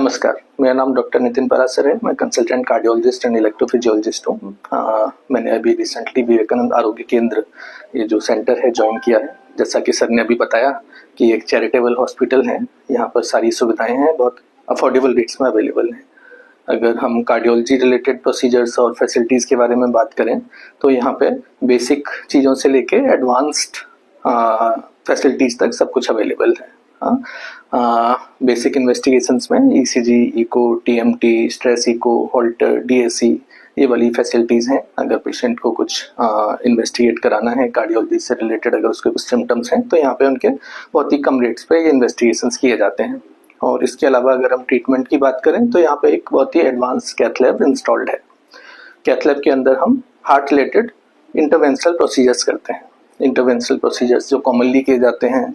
नमस्कार, मेरा नाम डॉक्टर नितिन परासर है। मैं कंसल्टेंट कार्डियोलॉजिस्ट एंड इलेक्ट्रोफिजियोलॉजिस्ट हूँ। मैंने अभी रिसेंटली विवेकानंद आरोग्य केंद्र ये जो सेंटर है ज्वाइन किया है। जैसा कि सर ने अभी बताया कि एक चैरिटेबल हॉस्पिटल है, यहाँ पर सारी सुविधाएं हैं, बहुत अफोर्डेबल रेट्स में अवेलेबल हैं। अगर हम कार्डियोलॉजी रिलेटेड प्रोसीजर्स और फैसिलिटीज़ के बारे में बात करें तो यहाँ पे बेसिक चीज़ों से लेके एडवांस्ड फैसिलिटीज़ तक सब कुछ अवेलेबल है। बेसिक इन्वेस्टिगेशंस में ECG, echo, TMT, stress echo, Holter, DSE ये वाली फैसिलिटीज़ हैं। अगर पेशेंट को कुछ इन्वेस्टिगेट कराना है कार्डियोलॉजी से रिलेटेड, अगर उसके कुछ सिम्टम्स हैं तो यहाँ पे उनके बहुत ही कम रेट्स पे ये इन्वेस्टिगेशंस किए जाते हैं। और इसके अलावा अगर हम ट्रीटमेंट की बात करें तो यहाँ पे एक बहुत ही एडवांस कैथ लैब इंस्टॉल्ड है। कैथ लैब के अंदर हम हार्ट रिलेटेड इंटरवेंशनल प्रोसीजर्स करते हैं। इंटरवेंशनल प्रोसीजर्स जो कॉमनली किए जाते हैं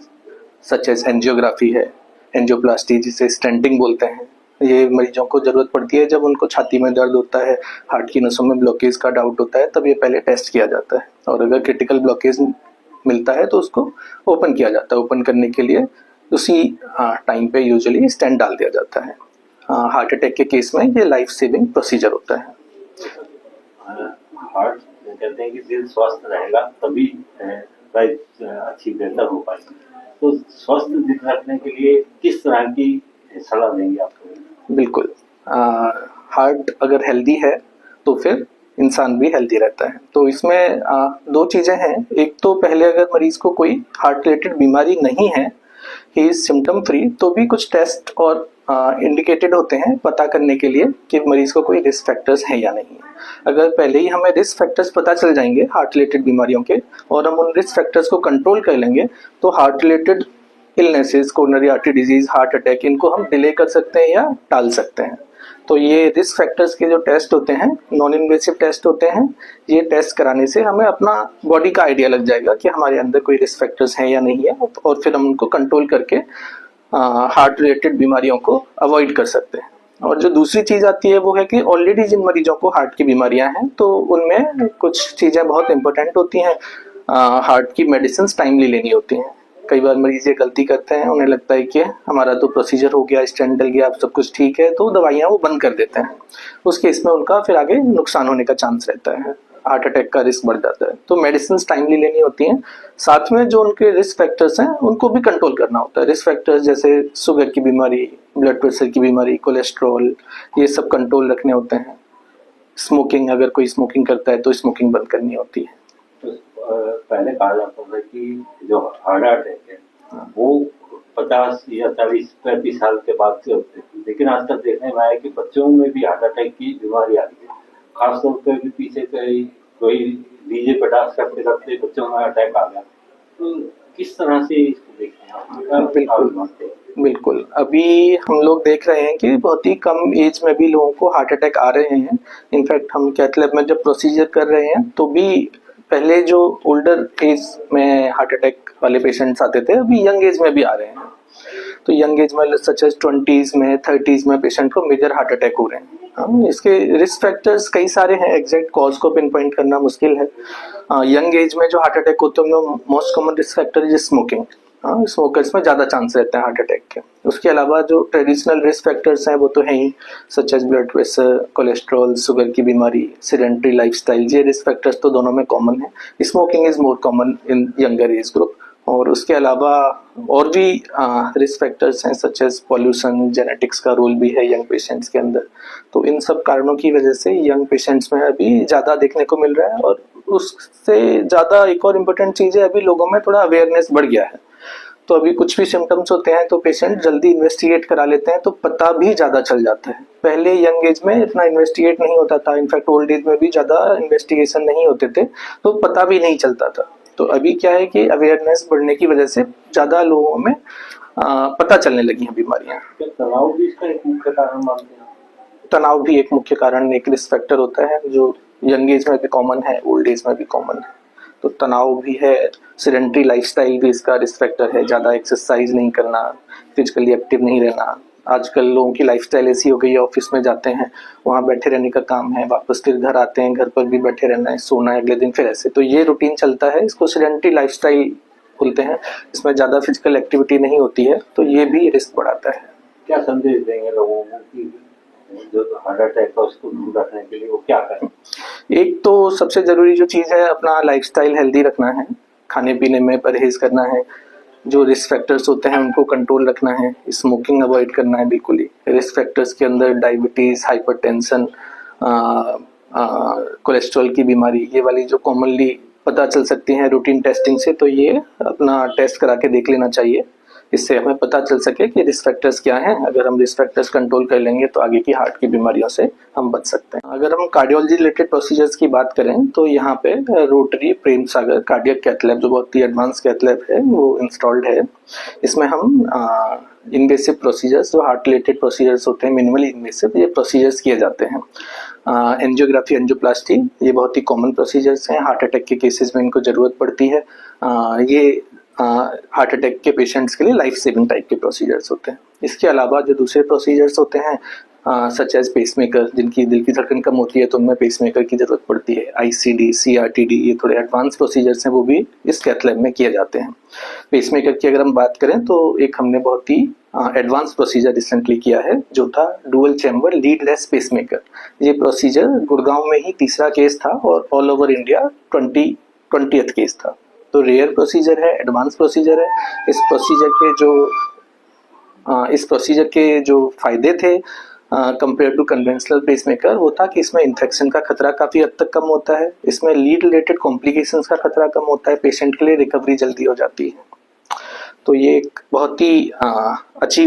सच एज एंजियोग्राफी है, एंजियोप्लास्टी जिसे स्टेंटिंग बोलते हैं। ये मरीजों को ज़रूरत पड़ती है जब उनको छाती में दर्द होता है, हार्ट की नसों में ब्लॉकेज का डाउट होता है, तब ये पहले टेस्ट किया जाता है। और अगर क्रिटिकल ब्लॉकेज मिलता है तो उसको ओपन किया जाता है। ओपन करने के लिए उसी टाइम पे यूजुअली स्टेंट डाल दिया जाता है। हार्ट अटैक के केस में ये लाइफ सेविंग प्रोसीजर होता है। हार्ट कहते हैं कि दिल स्वस्थ रहेगा तभी लाइफ अच्छी बेहतर हो पाएगी। तो स्वस्थ दिल रखने के लिए किस तरह की सलाह देंगे आपको? बिल्कुल, हार्ट अगर हेल्दी है तो फिर इंसान भी हेल्दी रहता है। तो इसमें दो चीज़ें हैं। एक तो पहले अगर मरीज को कोई हार्ट रिलेटेड बीमारी नहीं है, ही इज सिम्टम फ्री, तो भी कुछ टेस्ट और इंडिकेटेड होते हैं पता करने के लिए कि मरीज को कोई रिस्क फैक्टर्स हैं या नहीं है। अगर पहले ही हमें रिस्क फैक्टर्स पता चल जाएंगे हार्ट रिलेटेड बीमारियों के और हम उन रिस्क फैक्टर्स को कंट्रोल कर लेंगे तो heart related illnesses, coronary artery disease, heart attack, इनको हम डिले कर सकते हैं या टाल सकते हैं। तो ये रिस्क फैक्टर्स के जो टेस्ट होते हैं, नॉन इन्वेसिव टेस्ट होते हैं, ये टेस्ट कराने से हमें अपना बॉडी का आइडिया लग जाएगा कि हमारे अंदर कोई रिस्क फैक्टर्स हैं या नहीं है, और फिर हम उनको कंट्रोल करके हार्ट रिलेटेड बीमारियों को अवॉइड कर सकते हैं। और जो दूसरी चीज़ आती है वो है कि ऑलरेडी जिन मरीजों को हार्ट की बीमारियां हैं तो उनमें कुछ चीज़ें बहुत इंपॉर्टेंट होती हैं। हार्ट की मेडिसिन टाइमली लेनी होती हैं। कई बार मरीज ये गलती करते हैं, उन्हें लगता है कि हमारा तो प्रोसीजर हो गया, स्टेंट डल गया, अब सब कुछ ठीक है, तो दवाइयाँ वो बंद कर देते हैं। उस केस में उनका फिर आगे नुकसान होने का चांस रहता है, हार्ट अटैक का रिस्क बढ़ जाता है। तो मेडिसिन टाइमली लेनी होती हैं। साथ में जो उनके रिस्क फैक्टर्स हैं उनको भी कंट्रोल करना होता है। रिस्क फैक्टर्स जैसे शुगर की बीमारी, ब्लड प्रेशर की बीमारी, कोलेस्ट्रॉल, ये सब कंट्रोल रखने होते हैं। स्मोकिंग, अगर कोई स्मोकिंग करता है तो स्मोकिंग बंद करनी होती है। पहले कहा जाता था कि जो हार्ट अटैक है वो 50 या 40-35 साल के बाद से होते थे, लेकिन आजकल देखने में आया कि बच्चों में भी हार्ट अटैक की बीमारी आ रही है। खासतौर पर भी पीछे कोई डीजे पे डांस करते करते बच्चों में अटैक आ गया। तो किस तरह से इसको देखते हैं? बिल्कुल, अभी हम लोग देख रहे हैं कि बहुत ही कम एज में भी लोगों को हार्ट अटैक आ रहे हैं। इनफैक्ट हम कैथ लैब में जब प्रोसीजर कर रहे हैं तो भी पहले जो ओल्डर एज में हार्ट अटैक वाले पेशेंट्स आते थे, अभी यंग एज में भी आ रहे हैं। तो यंग एज में सच एज 20s में, 30s में पेशेंट को मेजर हार्ट अटैक हो रहे हैं। इसके रिस्क फैक्टर्स कई सारे हैं, एग्जैक्ट कॉज को पिन पॉइंट करना मुश्किल है। यंग एज में जो हार्ट अटैक होते हैं उनमें most common risk factor is smoking. Smokers में ज़्यादा चांस रहते हैं हार्ट अटैक के। उसके अलावा जो ट्रेडिशनल रिस्क फैक्टर्स हैं वो तो हैं ही, such as blood pressure, cholesterol, sugar की बीमारी, सेडेंटरी लाइफस्टाइल, ये रिस्क फैक्टर्स तो दोनों में कॉमन है। Smoking is more common in younger age group. और उसके अलावा और भी रिस्क फैक्टर्स हैं सच एज पॉल्यूशन, जेनेटिक्स का रोल भी है यंग पेशेंट्स के अंदर। तो इन सब कारणों की वजह से यंग पेशेंट्स में अभी ज़्यादा देखने को मिल रहा है। और उससे ज़्यादा एक और इम्पोर्टेंट चीज़ है, अभी लोगों में थोड़ा अवेयरनेस बढ़ गया है। तो अभी कुछ भी सिम्टम्स होते हैं तो पेशेंट जल्दी इन्वेस्टिगेट करा लेते हैं, तो पता भी ज़्यादा चल जाता है। पहले यंग एज में इतना इन्वेस्टिगेट नहीं होता था, इनफैक्ट ओल्ड एज में भी ज़्यादा इन्वेस्टिगेशन नहीं होते थे, तो पता भी नहीं चलता था। तो अभी क्या है कि अवेयरनेस बढ़ने की वजह से ज़्यादा लोगों में पता चलने लगी हैं बीमारियाँ। तनाव भी इसका एक मुख्य कारण मानते हैं? तनाव भी एक मुख्य कारण, एक रिस्क फैक्टर होता है जो यंग एज में भी कॉमन है, ओल्ड एज में भी कॉमन है। तो तनाव भी है, सेडेंटरी लाइफस्टाइल भी इसका रिस्क फैक्टर है। ज़्यादा एक्सरसाइज नहीं करना, फिजिकली एक्टिव नहीं रहना। आजकल लोगों की लाइफस्टाइल ऐसी हो गई है, ऑफिस में जाते हैं, वहाँ बैठे रहने का काम है, वापस फिर घर आते हैं, घर पर भी बैठे रहना है, सोना है, अगले दिन फिर ऐसे। तो ये रूटीन चलता है, इसको सेडेंटरी लाइफस्टाइल बोलते हैं। इसमें ज़्यादा फिजिकल एक्टिविटी नहीं होती है, तो ये भी रिस्क बढ़ाता है। क्या संदेश देंगे लोगों को कि जो हार्ट अटैक है उसको दूर रखने के लिए वो क्या करें? एक तो सबसे जरूरी जो चीज है, अपना लाइफस्टाइल हेल्दी रखना है, खाने पीने में परहेज करना है, जो रिस्क फैक्टर्स होते हैं उनको कंट्रोल रखना है, स्मोकिंग अवॉइड करना है बिल्कुल ही। रिस्क फैक्टर्स के अंदर डायबिटीज, हाइपरटेंशन, कोलेस्ट्रॉल की बीमारी, ये वाली जो कॉमनली पता चल सकती हैं रूटीन टेस्टिंग से, तो ये अपना टेस्ट करा के देख लेना चाहिए। इससे हमें पता चल सके कि रिस्क फैक्टर्स क्या हैं। अगर हम रिस्क फैक्टर्स कंट्रोल कर लेंगे तो आगे की हार्ट की बीमारियों से हम बच सकते हैं। अगर हम कार्डियोलॉजी रिलेटेड प्रोसीजर्स की बात करें तो यहाँ पे rotary Prem Sagar cardiac cath lab, जो बहुत ही एडवांस कैथ लैब है, वो इंस्टॉल्ड है। इसमें हम इन्वेसिव प्रोसीजर्स, जो हार्ट रिलेटेड प्रोसीजर्स होते हैं, मिनिमली इन्वेसिव, ये प्रोसीजर्स किए जाते हैं। एंजियोग्राफी, एंजियोप्लास्टी, ये बहुत ही कॉमन प्रोसीजर्स हैं। हार्ट अटैक के केसेस में इनको जरूरत पड़ती है। ये हार्ट अटैक के पेशेंट्स के लिए लाइफ सेविंग टाइप के प्रोसीजर्स होते हैं। इसके अलावा जो दूसरे प्रोसीजर्स होते हैं, सच एज पेसमेकर, जिनकी दिल की धड़कन कम होती है तो उनमें पेसमेकर की जरूरत पड़ती है, आईसीडी, सीआरटीडी, ये थोड़े एडवांस प्रोसीजर्स हैं, वो भी इस कैथ लैब में किए जाते हैं। पेसमेकर की अगर हम बात करें तो एक हमने बहुत ही एडवांस प्रोसीजर रिसेंटली किया है, जो था डुअल चैम्बर लीडलेस पेसमेकर। ये प्रोसीजर गुड़गांव में ही तीसरा केस था और all over India 20th case था। तो रेयर प्रोसीजर है, एडवांस प्रोसीजर है। इस प्रोसीजर के जो फायदे थे कंपेयर टू कन्वेंशनल पेसमेकर, वो था कि इसमें इन्फेक्शन का खतरा काफी हद तक कम होता है, इसमें लीड रिलेटेड कॉम्प्लिकेशंस का खतरा कम होता है, पेशेंट के लिए रिकवरी जल्दी हो जाती है। तो ये एक बहुत ही अच्छी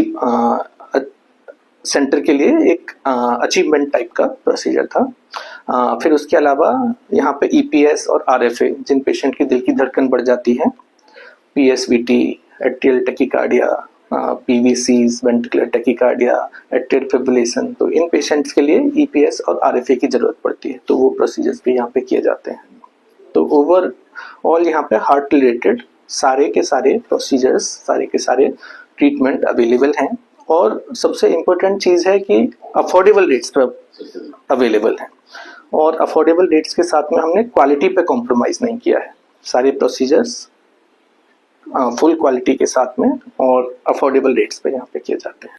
सेंटर के लिए एक अचीवमेंट टाइप का प्रोसीजर था। फिर उसके अलावा यहाँ पे ईपीएस और आरएफए, जिन पेशेंट की दिल की धड़कन बढ़ जाती है, PSVT, atrial tachycardia, PVCs, ventricular tachycardia, atrial fibrillation, तो इन पेशेंट्स के लिए ईपीएस और आरएफए की जरूरत पड़ती है, तो वो प्रोसीजर्स भी यहाँ पे किए जाते हैं। तो ओवरऑल यहाँ पे हार्ट रिलेटेड सारे के सारे प्रोसीजर्स, सारे के सारे ट्रीटमेंट अवेलेबल हैं, और सबसे इम्पोर्टेंट चीज है कि अफोर्डेबल रेट्स पर अवेलेबल हैं, और अफोर्डेबल रेट्स के साथ में हमने क्वालिटी पे कॉम्प्रोमाइज नहीं किया है। सारे प्रोसीजर्स फुल क्वालिटी के साथ में और अफोर्डेबल रेट्स पे यहाँ पे किए जाते हैं।